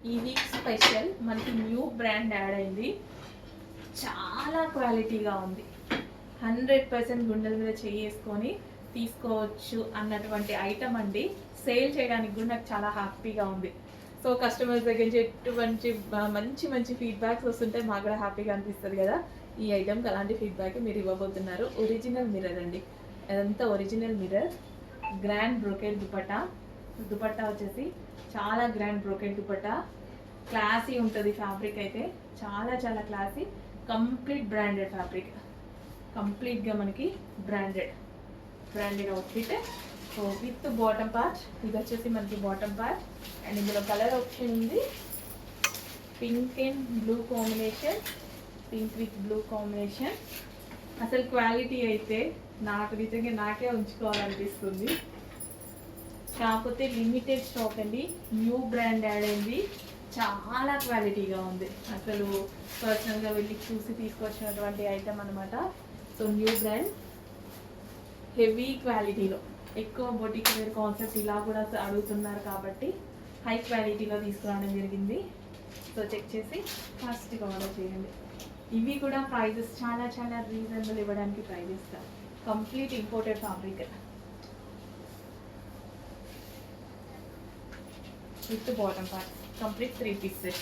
ఈ week special మనకి new brand add అయింది. చాలా క్వాలిటీగా ఉంది. 100% గుండెల మీద చేసుకొని తీసుకోవచ్చు అన్నటువంటి ఐటమ్ అండి. సేల్ చేయడానికి కూడా నాకు చాలా హ్యాపీగా ఉంది. సో కస్టమర్స్ దగ్గర నుంచి ఎటువంటి మంచి మంచి ఫీడ్బ్యాక్స్ వస్తుంటే మాకు కూడా హ్యాపీగా అనిపిస్తుంది కదా. ఈ ఐటమ్కి అలాంటి ఫీడ్బ్యాక్ మీరు ఇవ్వబోతున్నారు. ఒరిజినల్ మిర్రర్ అండి, అదంతా original mirror. Grand brocade dupatta వచ్చేసి చాలా గ్రాండ్ బ్రోకెట్ దుపట్టా. క్లాసీ ఉంటుంది ఫ్యాబ్రిక్ అయితే, చాలా చాలా క్లాసీ. కంప్లీట్ బ్రాండెడ్ ఫ్యాబ్రిక్, కంప్లీట్గా మనకి branded outfit. So with bottom part, ఇది వచ్చేసి మనకి బాటమ్ పార్ట్. అండ్ ఇందులో కలర్ ఆప్షన్ ఉంది, pink and blue combination, pink with blue combination. అసలు క్వాలిటీ అయితే నాకు నిజంగా నాకే ఉంచుకోవాలనిపిస్తుంది. కాకపోతే లిమిటెడ్ స్టాక్ అండి, న్యూ బ్రాండ్ యాడ్ అయింది. చాలా క్వాలిటీగా ఉంది. అసలు పర్సనల్గా వెళ్ళి చూసి తీసుకొచ్చినటువంటి ఐటమ్ అనమాట. సో న్యూ బ్రాండ్, హెవీ క్వాలిటీలో, ఎక్కువ బొటిక్ వేర్ కాన్సెప్ట్ ఇలా కూడా అడుగుతున్నారు కాబట్టి హై క్వాలిటీలో తీసుకురావడం జరిగింది. సో చెక్ చేసి ఫాస్ట్గా ఆర్డర్ చేయండి. ఇవి కూడా ప్రైజెస్ చాలా చాలా రీజనబుల్ ఇవ్వడానికి ట్రై చేస్తాను. Complete imported fabric with bottom part, complete 3 piece set.